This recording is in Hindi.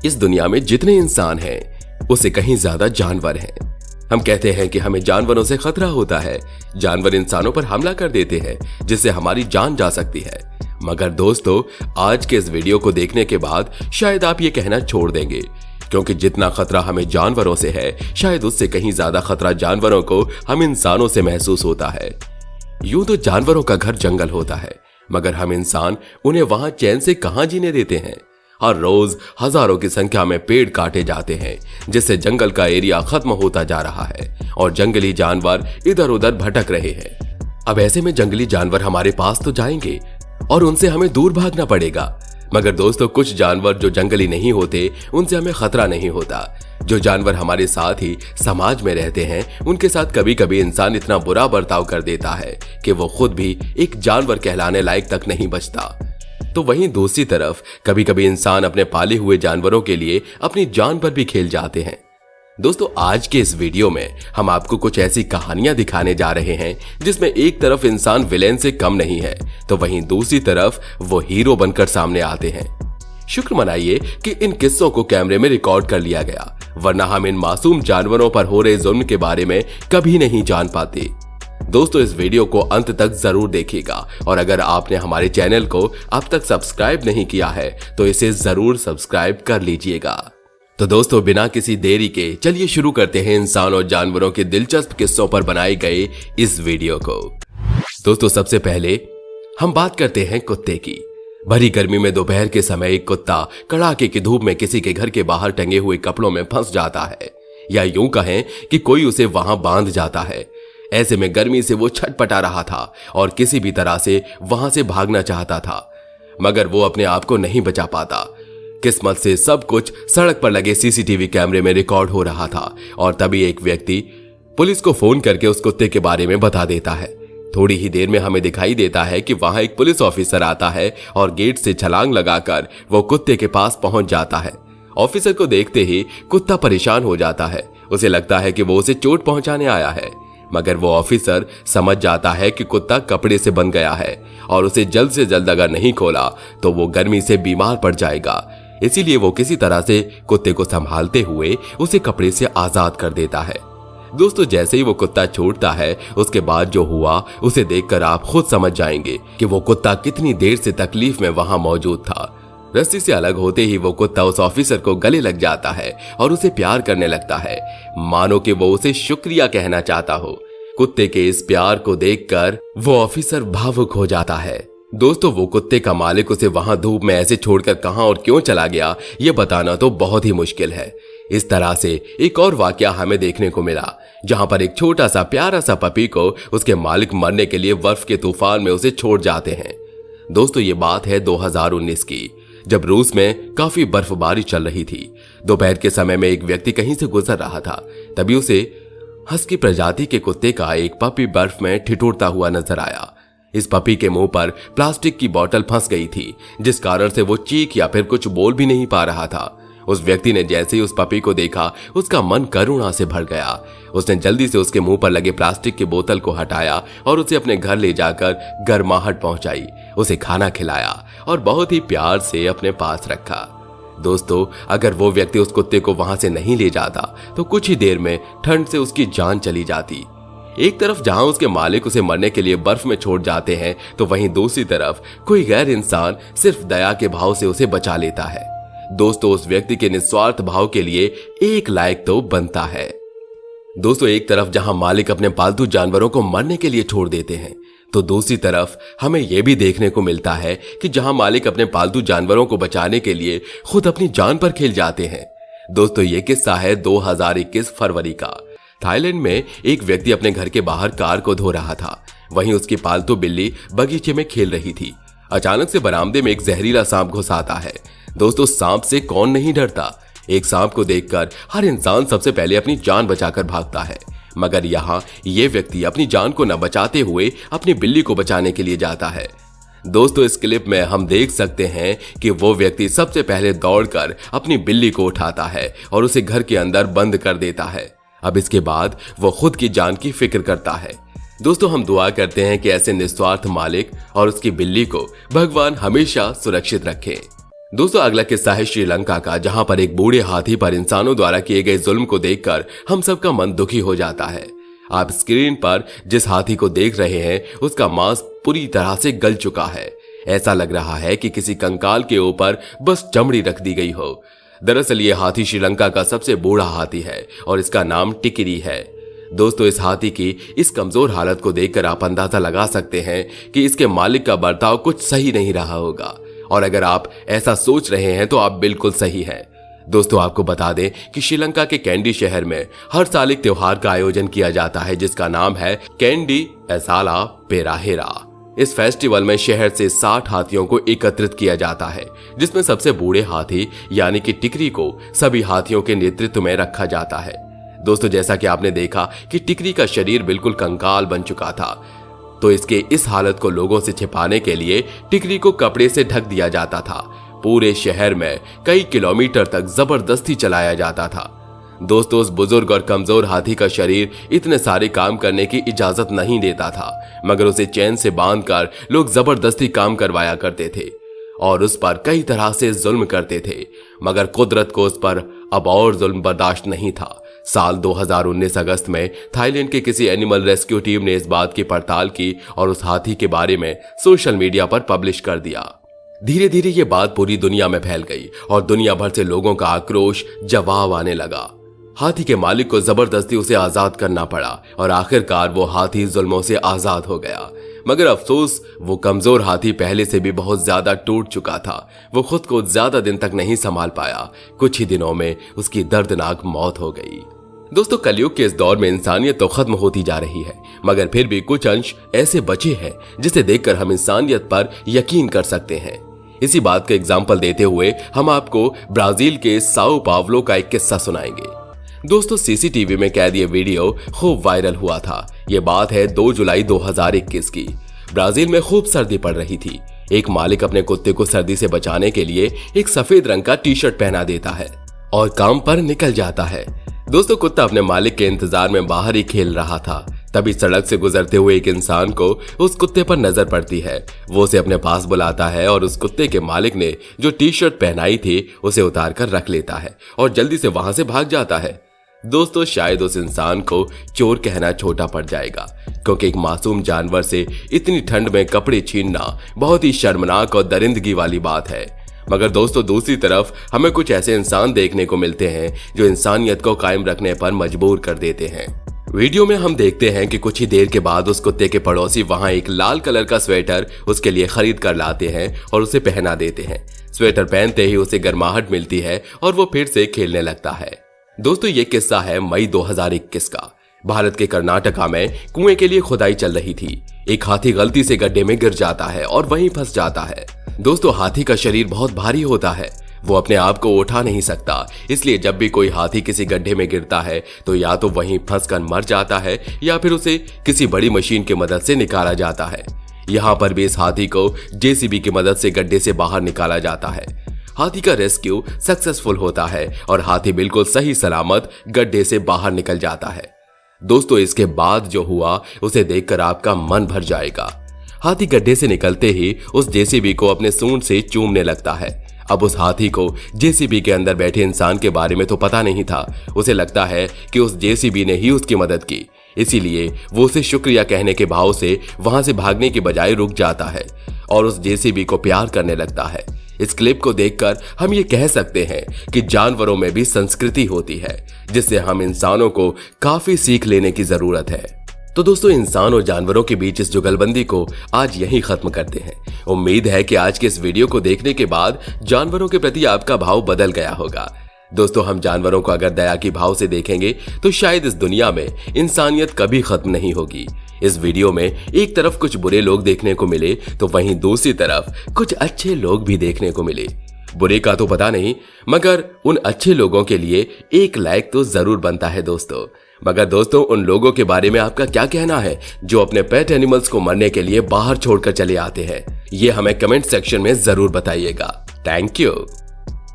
इस दुनिया में जितने इंसान हैं उससे कहीं ज्यादा जानवर हैं। हम कहते हैं कि हमें जानवरों से खतरा होता है, जानवर इंसानों पर हमला कर देते हैं जिससे हमारी जान जा सकती है। मगर दोस्तों, आज के इस वीडियो को देखने के बाद शायद आप ये कहना छोड़ देंगे, क्योंकि जितना खतरा हमें जानवरों से है शायद उससे कहीं ज्यादा खतरा जानवरों को हम इंसानों से महसूस होता है। यूं तो जानवरों का घर जंगल होता है, मगर हम इंसान उन्हें वहां चैन से कहां जीने देते हैं। हर रोज हजारों की संख्या में पेड़ काटे जाते हैं, जिससे जंगल का एरिया खत्म होता जा रहा है और जंगली जानवर इधर उधर भटक रहे हैं। अब ऐसे में जंगली जानवर हमारे पास तो जाएंगे और उनसे हमें दूर भागना पड़ेगा। मगर दोस्तों, कुछ जानवर जो जंगली नहीं होते उनसे हमें खतरा नहीं होता। जो जानवर हमारे साथ ही समाज में रहते हैं उनके साथ कभी कभी इंसान इतना बुरा बर्ताव कर देता है कि वो खुद भी एक जानवर कहलाने लायक तक नहीं बचता। तो वहीं दूसरी तरफ कभी कभी इंसान अपने पाले हुए जानवरों के लिए अपनी जान पर भी खेल जाते हैं। दोस्तों, आज के इस वीडियो में हम आपको कुछ ऐसी कहानियां दिखाने जा रहे हैं जिसमें एक तरफ इंसान विलेन से कम नहीं है, तो वहीं दूसरी तरफ वो हीरो बनकर सामने आते हैं। शुक्र मनाइए कि इन किस्सों को कैमरे में रिकॉर्ड कर लिया गया, वरना हम इन मासूम जानवरों पर हो रहे जुल्म के बारे में कभी नहीं जान पाते। दोस्तों, इस वीडियो को अंत तक जरूर देखिएगा और अगर आपने हमारे चैनल को अब तक सब्सक्राइब नहीं किया है तो इसे जरूर सब्सक्राइब कर लीजिएगा। तो दोस्तों, बिना किसी देरी के चलिए शुरू करते हैं इंसान और जानवरों के दिलचस्प किस्सों पर बनाए गए इस वीडियो को। दोस्तों, सबसे पहले हम बात करते हैं कुत्ते की। भरी गर्मी में दोपहर के समय एक कुत्ता कड़ाके की धूप में किसी के घर के बाहर टंगे हुए कपड़ों में फंस जाता है, या यूं कहें कि कोई उसे वहां बांध जाता है। ऐसे में गर्मी से वो छटपटा रहा था और किसी भी तरह से वहां से भागना चाहता था, मगर वो अपने आप को नहीं बचा पाता। किस्मत से सब कुछ सड़क पर लगे सीसीटीवी कैमरे में रिकॉर्ड हो रहा था और तभी एक व्यक्ति पुलिस को फोन करके उस कुत्ते के बारे में बता देता है। थोड़ी ही देर में हमें दिखाई देता है कि वहां एक पुलिस ऑफिसर आता है और गेट से छलांग लगाकर वो कुत्ते के पास पहुंच जाता है। ऑफिसर को देखते ही कुत्ता परेशान हो जाता है। उसे लगता है कि वो उसे चोट पहुंचाने आया है, मगर वो ऑफिसर समझ जाता है कि कुत्ता कपड़े से बंध गया है और उसे जल्द से जल्द अगर नहीं खोला तो वो गर्मी से बीमार पड़ जाएगा। इसीलिए वो किसी तरह से कुत्ते को संभालते हुए उसे कपड़े से आजाद कर देता है। दोस्तों, जैसे ही वो कुत्ता छोड़ता है उसके बाद जो हुआ उसे देखकर आप खुद समझ जाएंगे कि वो कुत्ता कितनी देर से तकलीफ में वहां मौजूद था। रस्सी से अलग होते ही वो कुत्ता उस ऑफिसर को गले लग जाता है और उसे प्यार करने लगता है, मानो कि वो उसे शुक्रिया कहना चाहता हो। कुत्ते के इस प्यार को देखकर वो ऑफिसर भावुक हो जाता है। दोस्तों, वो कुत्ते का मालिक उसे वहां धूप में ऐसे छोड़कर कहां और क्यों चला गया ये बताना तो बहुत ही मुश्किल है। इस तरह से एक और वाकया हमें देखने को मिला, जहां पर एक छोटा सा प्यारा सा पपी को उसके मालिक मरने के लिए बर्फ के तूफान में उसे छोड़ जाते हैं। दोस्तों, ये बात है 2019 की, जब रूस में काफी बर्फबारी चल रही थी। दोपहर के समय में एक व्यक्ति कहीं से गुजर रहा था, तभी उसे हस्की प्रजाति के कुत्ते का एक पपी बर्फ में ठिठुरता हुआ नजर आया। इस पपी के मुंह पर प्लास्टिक की बोतल फंस गई थी, जिस कारण से वो चीख या फिर कुछ बोल भी नहीं पा रहा था। उस व्यक्ति ने जैसे ही उस पपी को देखा उसका मन करुणा से भर गया। उसने जल्दी से उसके मुंह पर लगे प्लास्टिक की बोतल को हटाया और उसे अपने घर ले जाकर गर्माहट पहुंचाई, उसे खाना खिलाया और बहुत ही प्यार से अपने पास रखा। दोस्तों, अगर वो व्यक्ति उस कुत्ते को वहां से नहीं ले जाता तो कुछ ही देर में ठंड से उसकी जान चली जाती। एक तरफ जहां उसके मालिक उसे मरने के लिए बर्फ में छोड़ जाते हैं, तो वहीं दूसरी तरफ कोई गैर इंसान सिर्फ दया के भाव से उसे बचा लेता है। दोस्तों, उस व्यक्ति के निस्वार्थ भाव के लिए एक लायक तो बनता है। दोस्तों, एक तरफ जहां मालिक अपने पालतू जानवरों को मरने के लिए छोड़ देते हैं, तो दूसरी तरफ हमें यह भी देखने को मिलता है कि जहां मालिक अपने पालतू जानवरों को बचाने के लिए खुद अपनी जान पर खेल जाते हैं। दोस्तों, ये किस्सा है 2021 फरवरी का। थाईलैंड में एक व्यक्ति अपने घर के बाहर कार को धो रहा था। वहीं उसकी पालतू बिल्ली बगीचे में खेल रही थी। अचानक से बरामदे में एक जहरीला सांप घुस आता है। दोस्तों, सांप से कौन नहीं डरता। एक सांप को देखकर हर इंसान सबसे पहले अपनी जान बचाकर भागता है, मगर यहाँ ये व्यक्ति अपनी जान को न बचाते हुए अपनी बिल्ली को बचाने के लिए जाता है। दोस्तों, इस क्लिप में हम देख सकते हैं कि वो व्यक्ति सबसे पहले दौड़कर अपनी बिल्ली को उठाता है और उसे घर के अंदर बंद कर देता है। अब इसके बाद वो खुद की जान की फिक्र करता है। दोस्तों, हम दुआ करते हैं कि ऐसे निस्वार्थ मालिक और उसकी बिल्ली को भगवान हमेशा सुरक्षित रखे। दोस्तों अगला किस्सा है श्रीलंका का, जहां पर एक बूढ़े हाथी पर इंसानों द्वारा किए गए जुल्म को देखकर हम सबका मन दुखी हो जाता है। आप स्क्रीन पर जिस हाथी को देख रहे हैं उसका मांस पूरी तरह से गल चुका है। ऐसा लग रहा है कि किसी कंकाल के ऊपर बस चमड़ी रख दी गई हो। दरअसल ये हाथी श्रीलंका का सबसे बूढ़ा हाथी है और इसका नाम टिकरी है। दोस्तों इस हाथी की इस कमजोर हालत को देखकर आप अंदाजा लगा सकते हैं कि इसके मालिक का बर्ताव कुछ सही नहीं रहा होगा। और अगर आप ऐसा सोच रहे हैं तो आप बिल्कुल सही हैं। दोस्तों आपको बता दें कि श्रीलंका के कैंडी शहर में हर साल एक त्योहार का आयोजन किया जाता है जिसका नाम है कैंडी एसाला पेराहेरा। इस फेस्टिवल में शहर से 60 हाथियों को एकत्रित किया जाता है, जिसमें सबसे बूढ़े हाथी यानी कि टिकरी को सभी हाथियों के नेतृत्व में रखा जाता है। दोस्तों जैसा कि आपने देखा कि टिकरी का शरीर बिल्कुल कंकाल बन चुका था, तो इसके इस हालत को लोगों से छिपाने के लिए टिकरी को कपड़े से ढक दिया जाता था। पूरे शहर में कई किलोमीटर तक जबरदस्ती चलाया जाता था। दोस्तों उस बुजुर्ग और कमजोर हाथी का शरीर इतने सारे काम करने की इजाजत नहीं देता था, मगर उसे चैन से बांधकर लोग जबरदस्ती काम करवाया करते थे और उस पर कई तरह से जुल्म करते थे, मगर कुदरत को उस पर अब और जुल्म बर्दाश्त नहीं था। साल 2019 अगस्त में थाईलैंड के किसी एनिमल रेस्क्यू टीम ने इस बात की पड़ताल की और उस हाथी के बारे में सोशल मीडिया पर पब्लिश कर दिया। धीरे धीरे ये बात पूरी दुनिया में फैल गई और दुनिया भर से लोगों का आक्रोश जवाब आने लगा। हाथी के मालिक को जबरदस्ती उसे आजाद करना पड़ा और आखिरकार वो हाथी जुल्मों से आजाद हो गया। मगर अफसोस वो कमजोर हाथी पहले से भी बहुत ज्यादा टूट चुका था। वो खुद को ज्यादा दिन तक नहीं संभाल पाया। कुछ ही दिनों में उसकी दर्दनाक मौत हो गई। दोस्तों कलयुग के इस दौर में इंसानियत तो खत्म होती जा रही है, मगर फिर भी कुछ अंश ऐसे बचे हैं जिसे देखकर हम इंसानियत पर यकीन कर सकते हैं। इसी बात का एग्जाम्पल देते हुए हम आपको ब्राजील के साओ पावलो का एक किस्सा सुनाएंगे। दोस्तों सीसीटीवी में कैद ये वीडियो खूब वायरल हुआ था। ये बात है 2 जुलाई 2021 की। ब्राजील में खूब सर्दी पड़ रही थी। एक मालिक अपने कुत्ते को सर्दी से बचाने के लिए एक सफेद रंग का टी शर्ट पहना देता है और काम पर निकल जाता है। दोस्तों कुत्ता अपने मालिक के इंतजार में बाहर ही खेल रहा था। तभी सड़क से गुजरते हुए एक इंसान को उस कुत्ते पर नजर पड़ती है। वो उसे अपने पास बुलाता है और उस कुत्ते के मालिक ने जो टी शर्ट पहनाई थी उसे उतार कर रख लेता है और जल्दी से वहां से भाग जाता है। दोस्तों शायद उस इंसान को चोर कहना छोटा पड़ जाएगा, क्योंकि एक मासूम जानवर से इतनी ठंड में कपड़े छीनना बहुत ही शर्मनाक और दरिंदगी वाली बात है। मगर दोस्तों दूसरी तरफ हमें कुछ ऐसे इंसान देखने को मिलते हैं जो इंसानियत को कायम रखने पर मजबूर कर देते हैं। वीडियो में हम देखते हैं कि कुछ ही देर के बाद उस कुत्ते के पड़ोसी वहां एक लाल कलर का स्वेटर उसके लिए खरीद कर लाते हैं और उसे पहना देते हैं। स्वेटर पहनते ही उसे गर्माहट मिलती है और वो फिर से खेलने लगता है। दोस्तों ये किस्सा है मई 2021 का। भारत के कर्नाटका में कुएं के लिए खुदाई चल रही थी। एक हाथी गलती से गड्ढे में गिर जाता है और वहीं फंस जाता है। दोस्तों हाथी का शरीर बहुत भारी होता है, वो अपने आप को उठा नहीं सकता, इसलिए जब भी कोई हाथी किसी गड्ढे में गिरता है तो या तो वहीं फंसकर मर जाता है या फिर उसे किसी बड़ी मशीन की मदद से निकाला जाता है। यहाँ पर भी इस हाथी को जेसीबी की मदद से गड्ढे से बाहर निकाला जाता है। हाथी का रेस्क्यू सक्सेसफुल होता है और हाथी बिल्कुल सही सलामत गड्ढे से बाहर निकल जाता है। दोस्तों इसके बाद जो हुआ उसे देखकर आपका मन भर जाएगा। हाथी गड्ढे से निकलते ही उस जेसीबी को अपने सूंड से चूमने लगता है। अब उस हाथी को जेसीबी के अंदर बैठे इंसान के बारे में तो पता नहीं था। उसे लगता है कि उस जेसीबी ने ही उसकी मदद की, इसीलिए वो उसे शुक्रिया कहने के भाव से वहां से भागने की बजाय रुक जाता है और उस जेसीबी को प्यार करने लगता है। इस क्लिप को देखकर हम ये कह सकते हैं कि जानवरों में भी संस्कृति होती है, जिससे हम इंसानों को काफी सीख लेने की जरूरत है। तो दोस्तों इंसान और जानवरों के बीच इस जुगलबंदी को आज यहीं खत्म करते हैं। उम्मीद है कि आज के इस वीडियो को देखने के बाद जानवरों के प्रति आपका भाव बदल गया होगा। दोस्तों हम जानवरों को अगर दया की भाव से देखेंगे तो शायद इस दुनिया में इंसानियत कभी खत्म नहीं होगी। इस वीडियो में एक तरफ कुछ बुरे लोग देखने को मिले तो वहीं दूसरी तरफ कुछ अच्छे लोग भी देखने को मिले। बुरे का तो पता नहीं, मगर उन अच्छे लोगों के लिए एक लाइक तो जरूर बनता है दोस्तों। मगर दोस्तों उन लोगों के बारे में आपका क्या कहना है जो अपने पेट एनिमल्स को मरने के लिए बाहर छोड़कर चले आते हैं? ये हमें कमेंट सेक्शन में जरूर बताइएगा। Thank you.